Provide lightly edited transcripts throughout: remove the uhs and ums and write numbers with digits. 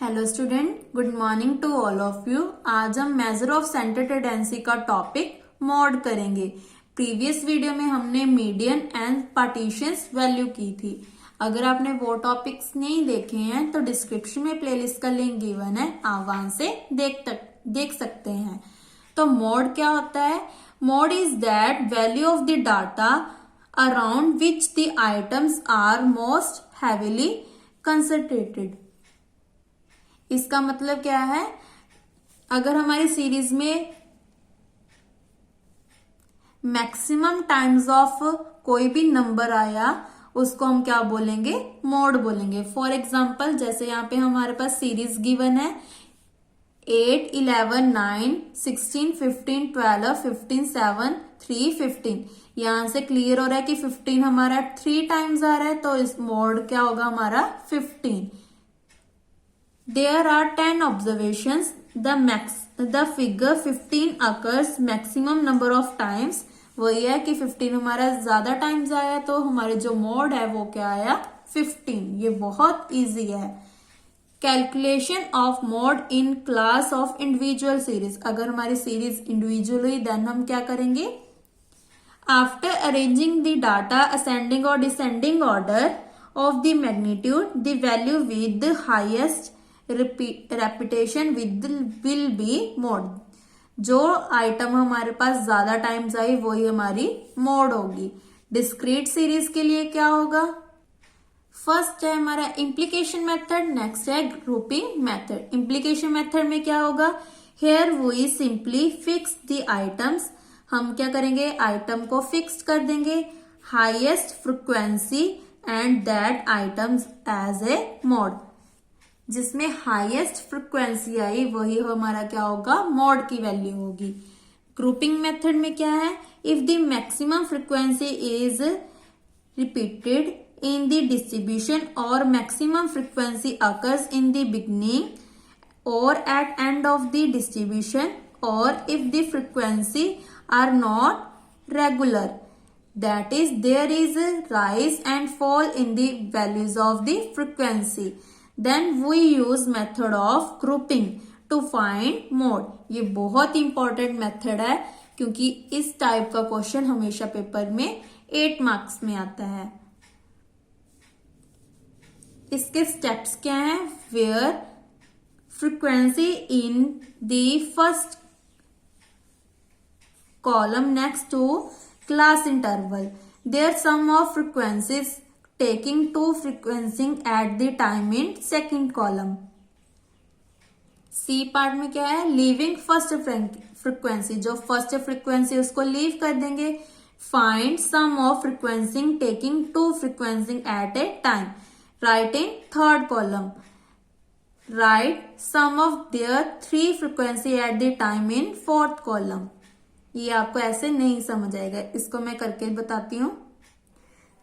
Hello student, good morning to all of you. आज हम measure of centre tendency का topic mode करेंगे। Previous video में हमने मीडियन एंड पार्टीशंस वैल्यू की थी। अगर आपने वो टॉपिक्स नहीं देखे हैं तो डिस्क्रिप्शन में प्लेलिस्ट का लिंक गिवन है, आप वहां से देख सकते हैं। तो मॉड क्या होता है? Mode is that value of the data around which the items are most heavily concentrated. इसका मतलब क्या है? अगर हमारी सीरीज में मैक्सिमम टाइम्स ऑफ कोई भी नंबर आया उसको हम क्या बोलेंगे? मॉड बोलेंगे। फॉर एग्जांपल जैसे यहाँ पे हमारे पास सीरीज गिवन है 8, 11, 9, 16, 15, 12, 15, 7, 3, 15। यहां से क्लियर हो रहा है कि 15 हमारा 3 टाइम्स आ रहा है, तो इस मॉड क्या होगा हमारा 15। There are 10 observations. The figure 15 occurs maximum number of times. वही है कि 15 हमारा ज्यादा टाइम्स आया, तो हमारे जो मॉड है वो क्या आया? 15। ये बहुत इजी है। Calculation of mode in class of individual series. अगर हमारी सीरीज इंडिविजुअल हुई देन हम क्या करेंगे? After arranging the data ascending और descending order of the magnitude, the value with the highest repetition will be mode. जो item हमारे पास ज्यादा टाइम्स आई वही हमारी मॉड होगी। डिस्क्रीट सीरीज के लिए क्या होगा? फर्स्ट है हमारा इम्प्लीकेशन मेथड, नेक्स्ट है ग्रुपिंग मेथड। इम्प्लीकेशन मेथड में क्या होगा? Here we simply fix the items. हम क्या करेंगे? आइटम को फिक्स कर देंगे highest frequency and that items as a mode. जिसमें हाईएस्ट फ्रिक्वेंसी आई वही हमारा क्या होगा? मॉड की वैल्यू होगी। ग्रुपिंग मेथड में क्या है? If the maximum frequency is repeated in the distribution और maximum frequency occurs in the beginning और at end of the distribution, और if the frequency are not regular, that is there is a rise and fall in the values of the frequency, then we use method of grouping to find mode। ये बहुत important method है क्योंकि इस type का question हमेशा paper में 8 marks में आता है। इसके स्टेप्स क्या हैं? Where frequency in the first column next to class interval, their sum of frequencies taking two frequencing at the time in second column। C part में क्या है? लीविंग फर्स्ट फ्रीक्वेंसी, जो फर्स्ट फ्रीक्वेंसी उसको leave कर देंगे। Find sum of frequencies taking two frequencies at a time, write in third column. Write sum of their 3 frequency at the time in fourth column. ये आपको ऐसे नहीं समझ आएगा, इसको मैं करके बताती हूँ।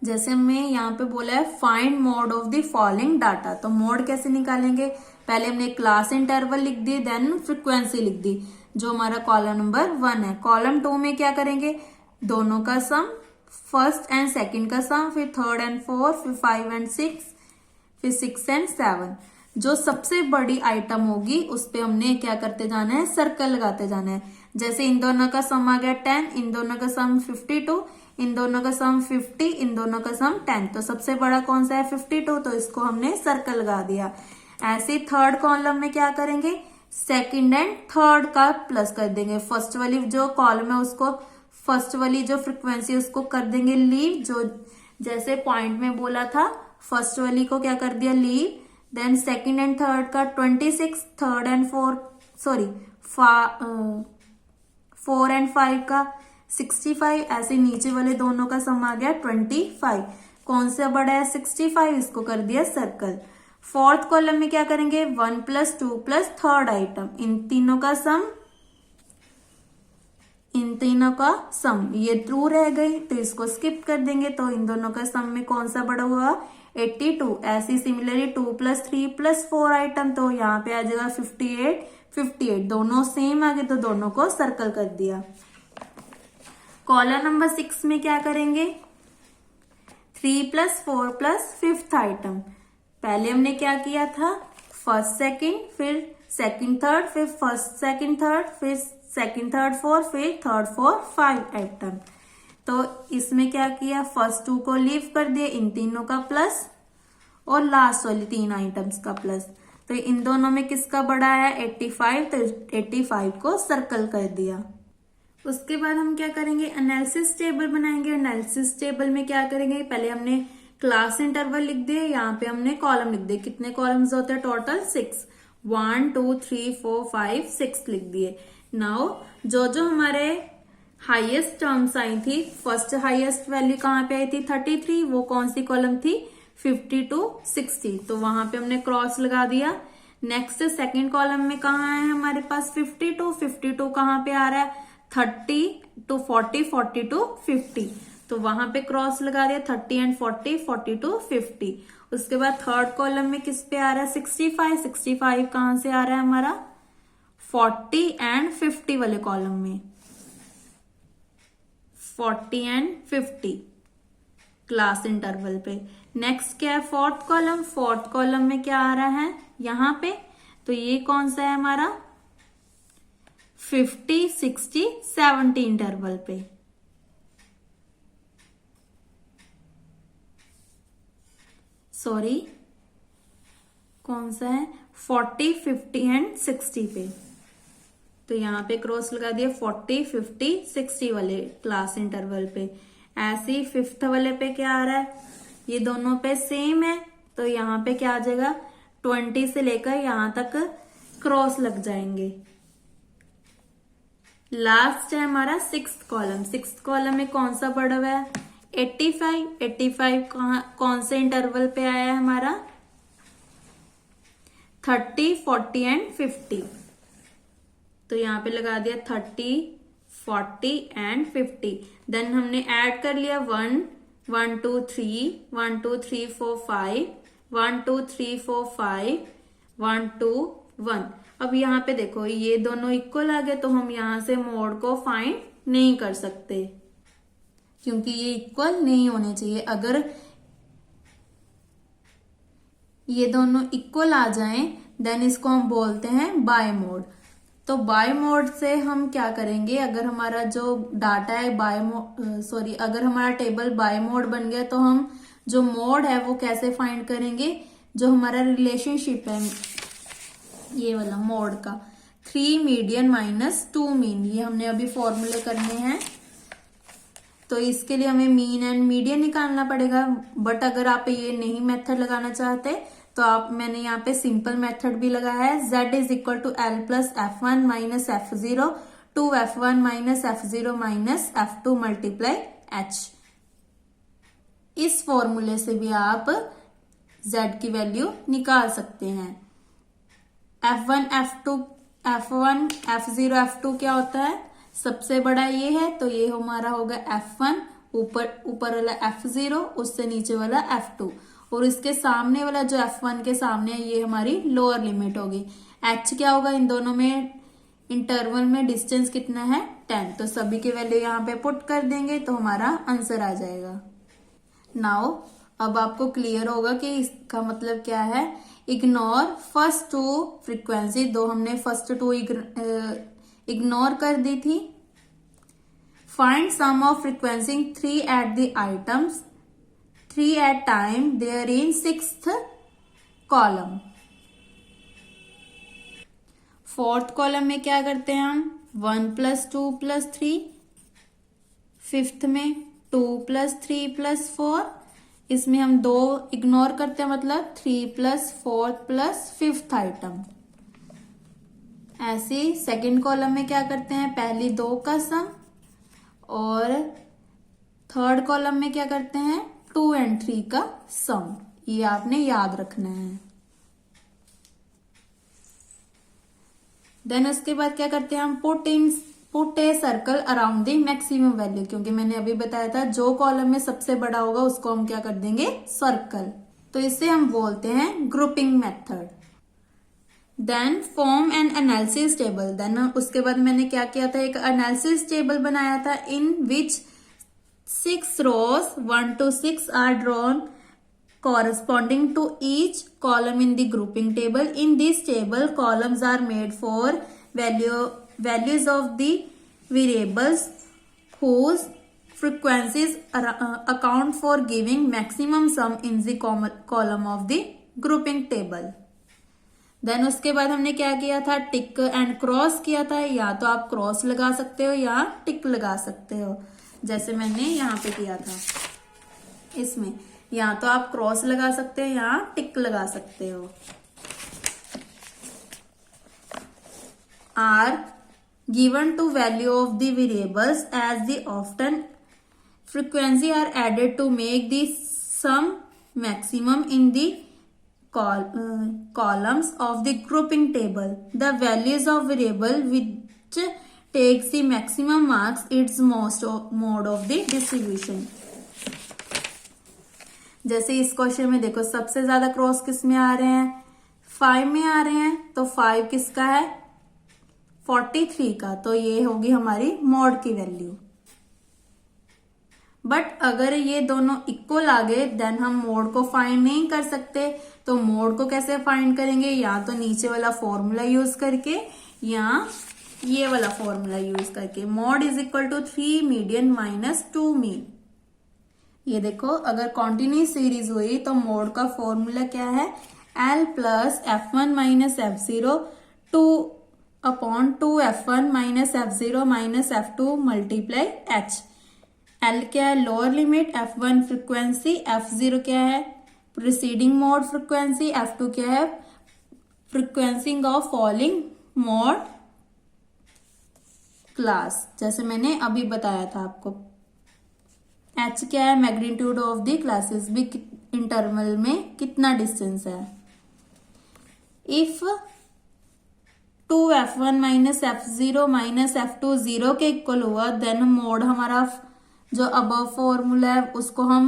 जैसे हमें यहाँ पे बोला है find mod of the following data, तो मॉड कैसे निकालेंगे? पहले हमने क्लास इंटरवल लिख दी, देन फ्रीक्वेंसी लिख दी, जो हमारा कॉलम नंबर 1 है। कॉलम 2 में क्या करेंगे? दोनों का सम, फर्स्ट एंड सेकंड का सम, फिर थर्ड एंड फोर्थ, फिर 5 एंड 6, फिर 6 एंड 7। जो सबसे बड़ी आइटम होगी उस पे हमने क्या करते जाना है? सर्कल लगाते जाना है। जैसे इन दोनों का सम आ गया 10, इन दोनों का सम 52, इन दोनों का सम 50, इन दोनों का सम 10। तो सबसे बड़ा कौन सा है? 52, तो इसको हमने सर्कल लगा दिया। ऐसे थर्ड कॉलम में क्या करेंगे? सेकंड एंड थर्ड का प्लस कर देंगे। फर्स्ट वाली जो कॉलम है उसको, फर्स्ट वाली जो फ्रिक्वेंसी उसको कर देंगे लीव, जो जैसे पॉइंट में बोला था फर्स्ट वाली को क्या कर दिया? Leave. Then second and third का 26, third and fourth, sorry 4 and 5 का 65। ऐसे नीचे वाले दोनों का सम आ गया 25। कौन सा बड़ा है? 65, इसको कर दिया सर्कल। फोर्थ कॉलम में क्या करेंगे? 1 + 2 + थर्ड आइटम, इन तीनों का सम, इन तीनों का सम। ये ट्रू रह गई तो इसको स्किप कर देंगे, तो इन दोनों का सम में कौन सा बड़ा हुआ? 82। ऐसी सिमिलरली 2 + 3 + 4 आइटम, तो यहाँ पे आ जाएगा 58, 58। दोनों सेम आ गए तो दोनों को सर्कल कर दिया। कॉलम नंबर 6 में क्या करेंगे? 3 + 4 + 5th आइटम। पहले हमने क्या किया था? फर्स्ट सेकंड, फिर सेकंड थर्ड, फिर फर्स्ट सेकंड थर्ड, फिर सेकंड थर्ड फोर, फिर थर्ड फोर 5 आइटम। तो इसमें क्या किया, फर्स्ट 2 को लीव कर दिया, इन तीनों का प्लस और लास्ट वाली 3 आइटम्स का प्लस। तो इन दोनों में किसका बड़ा है 85, तो 85 को सर्कल कर दिया। उसके बाद हम क्या करेंगे, एनालिसिस टेबल बनाएंगे। एनालिसिस टेबल में क्या करेंगे, पहले हमने क्लास इंटरवल लिख दिए, यहाँ पे हमने कॉलम लिख दिए। कितने कॉलम्स होते हैं टोटल 6, 1 2 3 4 5 6 लिख दिए। नाउ जो जो हमारे हाईएस्ट टर्म्स आई थी, फर्स्ट हाईएस्ट वैल्यू कहाँ पे आई थी 33, वो कौन सी कॉलम थी 50 to 60, तो वहां पे हमने क्रॉस लगा दिया। नेक्स्ट सेकंड कॉलम में कहाँ है हमारे पास 52 कहाँ पे आ रहा है 30 to 40, 40 to 50, तो वहां पे क्रॉस लगा दिया 30 and 40, 40 to 50। उसके बाद थर्ड कॉलम में किस पे आ रहा है 65 कहाँ से आ रहा है हमारा 40 and 50 वाले कॉलम में, 40 and 50 क्लास इंटरवल पे। नेक्स्ट क्या है फोर्थ कॉलम में क्या आ रहा है यहाँ पे, तो ये कौन सा है हमारा 50 60 70 इंटरवल पे। सॉरी कौन सा है 40 50 एंड 60 पे, तो यहाँ पे क्रॉस लगा दिया 40 50 60 वाले क्लास इंटरवल पे। ऐसे ही फिफ्थ वाले पे क्या आ रहा है, ये दोनों पे सेम है, तो यहाँ पे क्या आ जाएगा 20 से लेकर यहां तक क्रॉस लग जाएंगे। लास्ट है हमारा सिक्स्थ कॉलम में कौन सा पड़ा हुआ है 85 कौन से इंटरवल पे आया है हमारा 30 40 एंड 50, तो यहाँ पे लगा दिया 30 40 एंड 50। देन हमने ऐड कर लिया 1 1 2 3 1 2 3 4 5 1 2 3 4 5 1 2 1। अब यहाँ पे देखो ये दोनों इक्वल आ गए, तो हम यहाँ से मोड को फाइंड नहीं कर सकते क्योंकि ये इक्वल नहीं होने चाहिए। अगर ये दोनों इक्वल आ जाएं देन इसको हम बोलते हैं बाय मोड। तो बाय मोड से हम क्या करेंगे, अगर हमारा जो डाटा है अगर हमारा टेबल बाय मोड बन गया तो हम जो मोड है वो कैसे फाइंड करेंगे, जो हमारा रिलेशनशिप है ये वाला मोड का 3 मीडियन माइनस 2 मीन, ये हमने अभी फॉर्मूले करने हैं, तो इसके लिए हमें मीन एंड मीडियन निकालना पड़ेगा। बट अगर आप ये नहीं मेथड लगाना चाहते तो मैंने यहाँ पे सिंपल मेथड भी लगाया है, z is equal to L plus f1 minus f0 to f1 minus f0 minus f2 multiply h। इस फॉर्मूले से भी आप z की वैल्यू निकाल सकते हैं। f1 f0 f2 क्या होता है, सबसे बड़ा ये है तो ये हमारा होगा f1, ऊपर वाला f0, उससे नीचे वाला f2, और इसके सामने वाला जो f1 के सामने है ये हमारी लोअर लिमिट होगी। h क्या होगा, इन दोनों में इंटरवल में डिस्टेंस कितना है 10, तो सभी की वैल्यू यहाँ पे पुट कर देंगे तो हमारा आंसर आ जाएगा। नाउ अब आपको क्लियर होगा कि इसका मतलब क्या है। इग्नोर फर्स्ट टू फ्रीक्वेंसी, दो हमने फर्स्ट टू इग्नोर कर दी थी। Find sum of frequency 3 at the items 3 at time there in sixth column. Fourth column में क्या करते हैं हम 1 प्लस 2 प्लस 3, फिफ्थ में 2 प्लस 3 प्लस 4, इसमें हम 2 इग्नोर करते हैं मतलब 3 प्लस 4 प्लस फिफ्थ आइटम। ऐसे सेकंड कॉलम में क्या करते हैं पहली 2 का सम, और थर्ड कॉलम में क्या करते हैं 2 and 3 का सम। ये आपने याद रखना है। देन उसके बाद क्या करते हैं हम put a circle around the maximum value, क्योंकि मैंने अभी बताया था जो कॉलम में सबसे बड़ा होगा उसको हम क्या कर देंगे सर्कल, तो इसे हम बोलते हैं grouping method. Then form an analysis table, then उसके बाद मैंने क्या किया था एक एनालिसिस टेबल बनाया था in which 6 rows 1 to 6 are drawn corresponding to each column in the grouping table. In this table, columns are made for values of the variables whose frequencies account for giving maximum sum in the column of the grouping table. Then उसके बाद हमने क्या किया था, tick and cross किया था. या तो आप क्रॉस लगा सकते हो या टिक लगा सकते हो, जैसे मैंने यहाँ पे किया था. इसमें या तो आप क्रॉस लगा सकते हो या टिक लगा सकते हो. Are given to value of the variables as the often frequency are added to make the sum maximum in the columns of the grouping table. The values of variable which takes the maximum marks its mode of the distribution. जैसे इस question में देखो, सबसे ज्यादा cross किस में आ रहे हैं, 5 में आ रहे हैं. तो 5 किसका है, 43 का. तो ये होगी हमारी मॉड की वैल्यू. बट अगर ये दोनों इक्वल आ गए देन हम मोड को फाइंड नहीं कर सकते. तो मोड को कैसे फाइंड करेंगे, या तो नीचे वाला फॉर्मूला यूज करके या ये वाला फॉर्मूला यूज करके. Mode is equal to 3 median minus 2 mean. ये देखो, अगर कॉन्टिन्यूस सीरीज हुई तो मोड का फॉर्मूला क्या है, L plus F1 minus F0 2/2 F1 minus F0 minus F2 multiply H. L क्या है, lower limit. F1 frequency. F0 क्या है, प्रीसीडिंग मोड फ्रिक्वेंसी. F2 क्या है, frequency of falling mode class, जैसे मैंने अभी बताया था आपको. H क्या है, मैग्नीट्यूड ऑफ द क्लासेस, भी इंटरवल में कितना डिस्टेंस है. If 2F1 minus F0 minus F2 0 के इक्वल हुआ देन मोड हमारा जो अबव फॉर्मूला है उसको हम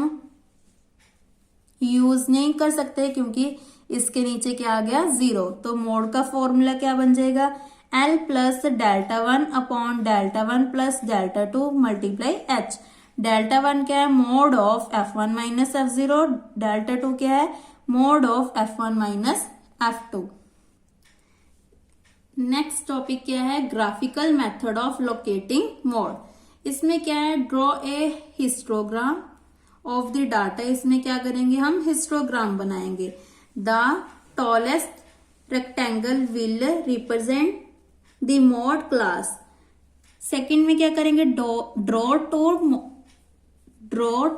यूज नहीं कर सकते क्योंकि इसके नीचे क्या आ गया, 0. तो मोड का फॉर्मूला क्या बन जाएगा, L plus delta 1 upon delta 1 plus delta 2 multiply H. Delta 1 क्या है, mode of F1 minus F0. Delta 2 क्या है, mode of F1 minus F2. Next topic क्या है, graphical method of locating mode. इसमें क्या है, draw a histogram of the data. इसमें क्या करेंगे, हम हिस्टोग्राम बनाएंगे. The tallest rectangle will represent the mode class. Second में क्या करेंगे, draw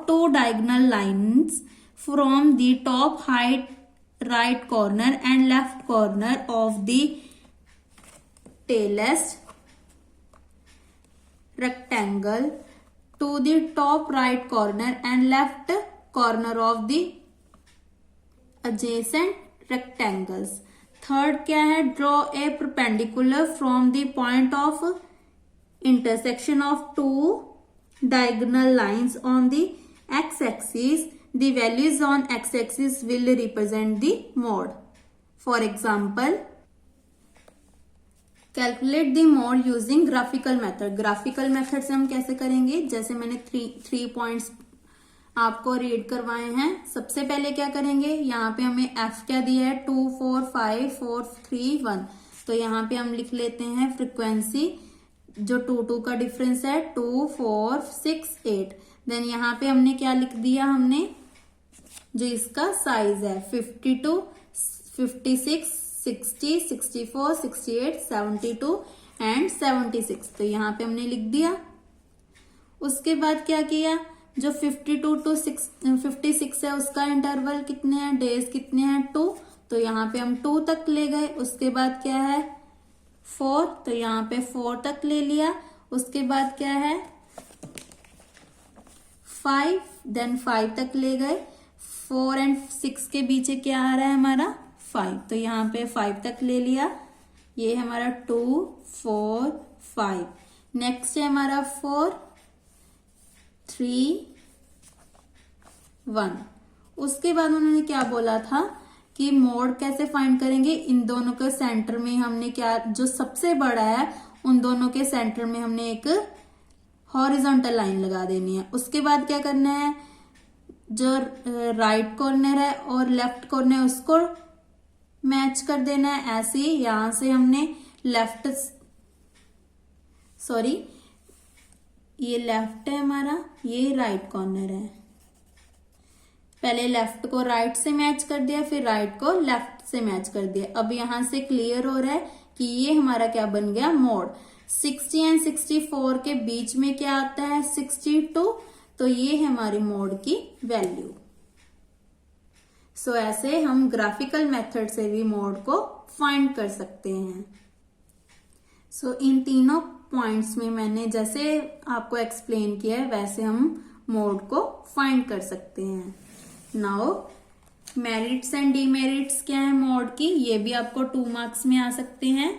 two diagonal lines from the top height right corner and left corner of the tallest rectangle to the top right corner and left corner of the adjacent rectangles. Third क्या है, draw a perpendicular from the point of intersection of two diagonal lines on the x-axis. The values on x-axis will represent the mode. For example, calculate the mode using graphical method. Graphical method से हम कैसे करेंगे, जैसे मैंने three points आपको read करवाए हैं. सबसे पहले क्या करेंगे, यहाँ पे हमें F क्या दिया है, 2 4 5 4 3 1. तो यहाँ पे हम लिख लेते हैं फ्रीक्वेंसी, जो 2 का डिफरेंस है, 2 4 6 8. देन यहाँ पे हमने क्या लिख दिया, हमने जो इसका साइज है 52 56 60 64 68 72 एंड 76. तो यहाँ पे हमने लिख दिया. उसके बाद क्या किया, जो 52 टू 56 है उसका इंटरवल कितने हैं, डेज कितने हैं, 2. तो यहाँ पे हम 2 तक ले गए. उसके बाद क्या है, 4. तो यहाँ पे 4 तक ले लिया. उसके बाद क्या है, 5. देन 5 तक ले गए. 4 एंड 6 के बीच क्या आ रहा है हमारा, 5. तो यहाँ पे 5 तक ले लिया. ये है हमारा 2 4 5. नेक्स्ट है हमारा 4 3 1. उसके बाद उन्होंने क्या बोला था कि मोड कैसे फाइंड करेंगे, इन दोनों के सेंटर में हमने क्या, जो सबसे बड़ा है उन दोनों के सेंटर में हमने एक हॉरिजॉन्टल लाइन लगा देनी है. उसके बाद क्या करना है, जो राइट कॉर्नर है और लेफ्ट कॉर्नर है उसको मैच कर देना है। ऐसे ही यहां से हमने ये लेफ्ट है हमारा, ये राइट कॉर्नर है। पहले लेफ्ट को राइट से मैच कर दिया, फिर राइट को लेफ्ट से मैच कर दिया। अब यहां से क्लियर हो रहा है कि ये हमारा क्या बन गया, मोड। 60 एंड 64 के बीच में क्या आता है, 62, तो ये है हमारी मोड की वैल्यू। सो ऐसे हम ग्राफिकल मेथड से भी मोड को फाइंड कर सकते हैं। सो इन तीनों पॉइंट्स में मैंने जैसे आपको एक्सप्लेन किया है वैसे हम मोड को फाइंड कर सकते हैं। नाउ मेरिट्स एंड डीमेरिट्स क्या है मोड की, ये भी आपको 2 मार्क्स में आ सकते हैं।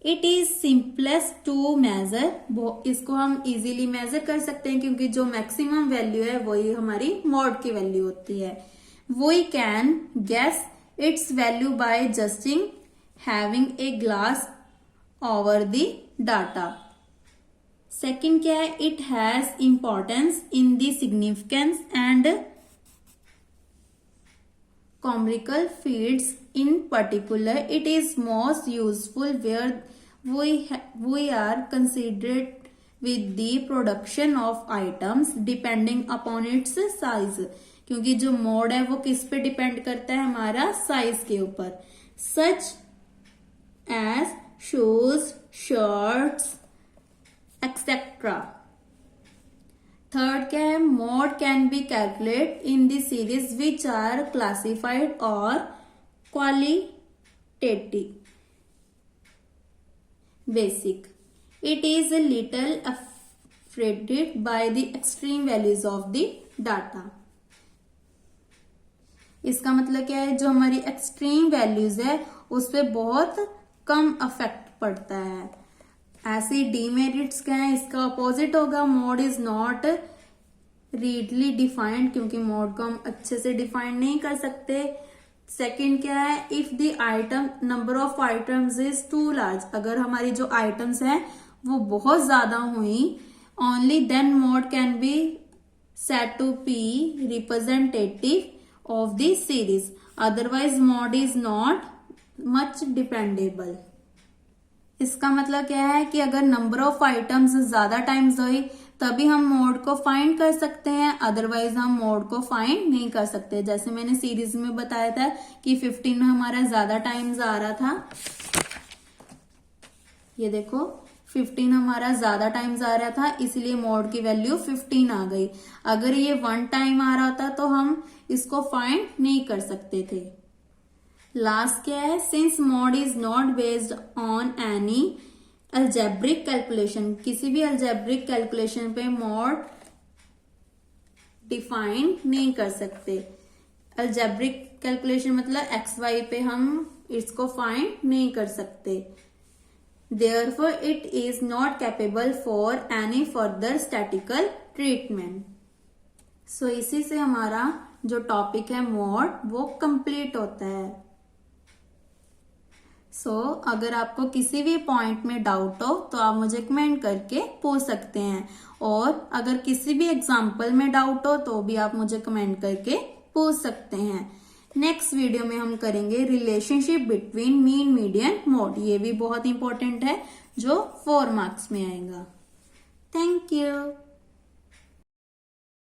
It is simplest to measure, इसको हम इजीली मेजर कर सकते हैं क्योंकि जो मैक्सिमम वैल्यू है वही हमारी मोड की वैल्यू होती है। We can guess its value by justing having a glass over the data. Second क्या है, it has importance in the significance and numerical fields. In particular, it is most useful where we are considered with the production of items depending upon its size. क्योंकि जो mode है वो किस पे depend करता है, हमारा साइज के ऊपर। Such as shoes, shirts etcetera. Third क्या है, mode can be calculate in the series which are classified और qualitative basic. It is a little affected by the extreme values of the data. इसका मतलब क्या है, जो हमारी एक्सट्रीम वैल्यूज है उस पर बहुत कम अफेक्ट पड़ता है। ऐसे डीमेरिट्स क्या है, इसका अपोजिट होगा, mode is not readily defined, क्योंकि मोड को हम अच्छे से डिफाइन नहीं कर सकते। सेकंड क्या है, if the item number of items is too large, अगर हमारी जो आइटम्स हैं वो बहुत ज्यादा हुई, only then mode can be said to be representative of the series, otherwise mode is not much dependable. इसका मतलब क्या है कि अगर नंबर ऑफ आइटम्स ज्यादा टाइम्स हुई तभी हम मोड को फाइंड कर सकते हैं, अदरवाइज हम मोड को फाइंड नहीं कर सकते। जैसे मैंने सीरीज में बताया था कि 15 हमारा ज्यादा टाइम्स आ रहा था, ये देखो 15 हमारा ज्यादा टाइम्स आ रहा था, इसलिए मोड की वैल्यू 15 आ गई। अगर ये 1 टाइम आ रहा था तो हम इसको फाइंड नहीं कर सकते थे। लास्ट क्या है, since mode is not based on any algebraic calculation, किसी भी अलजेब्रिक कैलकुलेशन पे मोड डिफाइन नहीं कर सकते। अलजेब्रिक कैलकुलेशन मतलब एक्स वाई पे हम इसको फाइंड नहीं कर सकते। Therefore it is not capable for any further statical treatment. So इसी से हमारा जो टॉपिक है मोड वो कंप्लीट होता है। अगर आपको किसी भी पॉइंट में डाउट हो तो आप मुझे कमेंट करके पूछ सकते हैं, और अगर किसी भी एग्जाम्पल में डाउट हो तो भी आप मुझे कमेंट करके पूछ सकते हैं। नेक्स्ट वीडियो में हम करेंगे relationship between mean, median, mode. ये भी बहुत इंपॉर्टेंट है जो 4 मार्क्स में आएगा। Thank you.